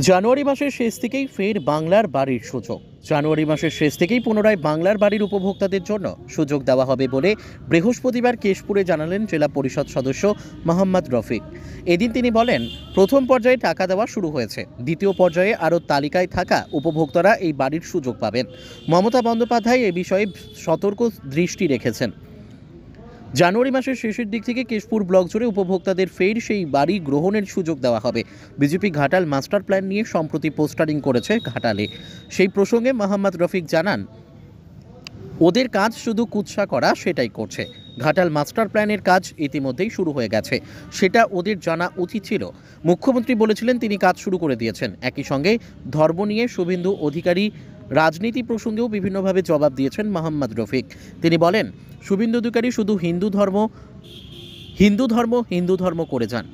জানুয়ারি মাসের শেষ থেকেই ফের বাংলার বাড়ির সুযোগ। জানুয়ারি মাসের শেষ থেকেই পুনরায় বাংলার বাড়ির উপভোক্তাদের জন্য সুযোগ দেওয়া হবে বলে বৃহস্পতিবার কেশপুরে জানালেন জেলা পরিষদ সদস্য মোহাম্মদ রফিক। এদিন তিনি বলেন, প্রথম পর্যায়ে টাকা দেওয়া শুরু হয়েছে, দ্বিতীয় পর্যায়ে আরও তালিকায় থাকা উপভোক্তারা এই বাড়ির সুযোগ পাবেন। মমতা বন্দ্যোপাধ্যায় এ বিষয়ে সতর্ক দৃষ্টি রেখেছেন। জানুয়ারি মাসের শেষের দিক থেকে কেশপুর ব্লক জুড়ে উপভোক্তাদের ফের সেই বাড়ি গ্রহণের সুযোগ দেওয়া হবে। বিজেপি ঘাটাল মাস্টার প্ল্যান নিয়ে সম্প্রতি পোস্টারিং করেছে ঘাটালে। সেই প্রসঙ্গে মোহাম্মদ রফিক জানান, ওদের কাজ শুধু কুৎসা করা, সেটাই করছে। ঘাটাল মাস্টার প্ল্যানের কাজ ইতিমধ্যেই শুরু হয়ে গেছে, সেটা ওদের জানা উচিত ছিল। মুখ্যমন্ত্রী বলেছিলেন তিনি কাজ শুরু করে দিয়েছেন। একই সঙ্গে ধর্ম নিয়ে শুভেন্দু অধিকারী রাজনীতি প্রসঙ্গেও বিভিন্নভাবে জবাব দিয়েছেন মোহাম্মদ রফিক। তিনি বলেন, শুভেন্দু অধিকারী শুধু হিন্দু ধর্ম করে যান।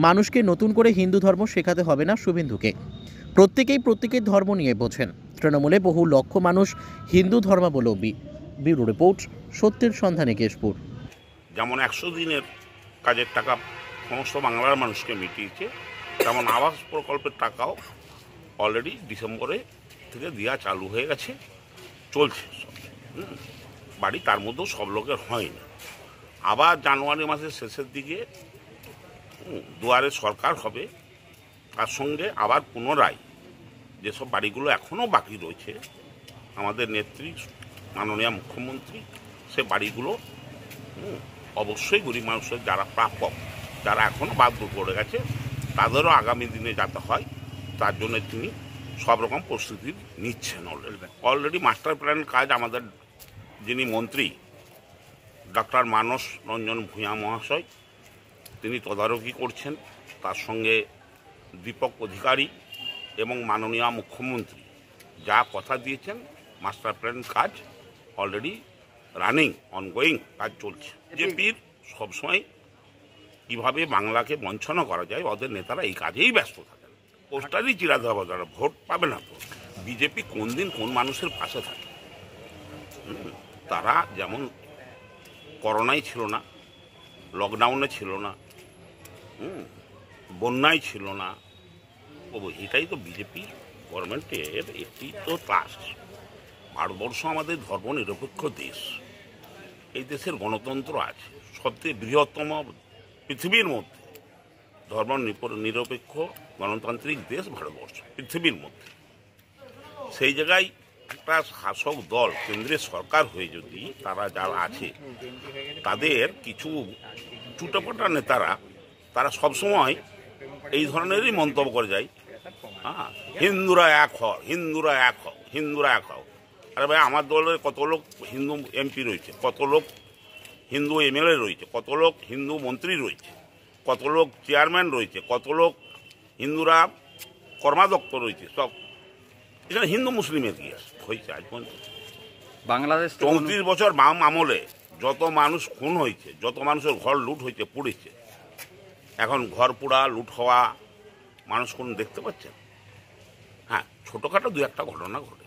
মানুষকে নতুন করে হিন্দু ধর্ম শেখাতে হবে না শুভেন্দুকে। প্রত্যেকেই প্রত্যেকের ধর্ম নিয়ে বোঝেন। তৃণমূলে বহু লক্ষ মানুষ হিন্দু ধর্মাবলম্বী। ব্যুরো রিপোর্ট, সত্যের সন্ধানে কেশপুর। যেমন 100 দিনের কাজের টাকা সমস্ত বাংলার মানুষকে মিটিয়েছে, তেমন আবাস প্রকল্পের টাকাও অলরেডি ডিসেম্বরে থেকে দেওয়া চালু হয়ে গেছে, চলছে সব বাড়ি। তার মধ্যেও সব লোকের হয়নি। আবার জানুয়ারি মাসের শেষের দিকে দুয়ারে সরকার হবে, তার সঙ্গে আবার পুনরায় যেসব বাড়িগুলো এখনও বাকি রয়েছে, আমাদের নেত্রী মাননীয় মুখ্যমন্ত্রী সে বাড়িগুলো অবশ্যই গরিব মানুষের যারা প্রাপক, যারা এখনও বাধ্য করে গেছে, তাদেরও আগামী দিনে যাতে হয় তার জন্য তিনি সব রকম প্রস্তুতি নিচ্ছেন। অলরেডি মাস্টার প্ল্যান কাজ আমাদের যিনি মন্ত্রী ডক্টর মানস রঞ্জন ভূঁইয়া মহাশয় তিনি তদারকি করছেন, তার সঙ্গে দীপক অধিকারী এবং মাননীয় মুখ্যমন্ত্রী যা কথা দিয়েছেন, মাস্টার প্ল্যান কাজ অলরেডি রানিং, অনগোয়িং কাজ চলছে। বিজেপির সবসময় কীভাবে বাংলাকে বঞ্চনা করা যায়, ওদের নেতারা এই কাজেই ব্যস্ত থাকেন। পোস্টারই চিরাতে হবে, তারা ভোট পাবে না তো। বিজেপি কোন দিন কোন মানুষের পাশে থাকে। তারা যেমন করোনায় ছিল না, লকডাউনে ছিল না, বন্যায় ছিল না, এটাই তো বিজেপি গভর্নমেন্টের একটি তো কাজ। ভারতবর্ষ আমাদের ধর্মনিরপেক্ষ দেশ, এই দেশের গণতন্ত্র আছে, সবচেয়ে বৃহত্তম পৃথিবীর মধ্যে ধর্ম নিরপেক্ষ গণতান্ত্রিক দেশ ভারতবর্ষ পৃথিবীর মধ্যে। সেই জায়গায় একটা শাসক দল, কেন্দ্রের সরকার হয়ে যদি তারা যারা আছে তাদের কিছু চুটাপাটা নেতারা তারা সবসময় এই ধরনেরই মন্তব্য করে যায়। হ্যাঁ, হিন্দুরা এক হও, হিন্দুরা এক হও, হিন্দুরা এক হও। আরে ভাই, আমার দলের কত লোক হিন্দু এমপি রয়েছে, কত লোক হিন্দু এমএলএ রয়েছে, কত লোক হিন্দু মন্ত্রী রয়েছে, কত লোক চেয়ারম্যান রয়েছে, কত লোক হিন্দুরা কর্মাধ্যক্ষ রয়েছে। সব এখানে হিন্দু মুসলিমের কি হয়েছে আজ পর্যন্ত? বাংলাদেশ 34 বছর বাম আমলে যত মানুষ খুন হয়েছে, যত মানুষের ঘর লুট হয়েছে, পুড়েছে, এখন ঘর পোড়া লুট হওয়া মানুষ কোন দেখতে পাচ্ছেন? হ্যাঁ, ছোটোখাটো দু একটা ঘটনা ঘটে।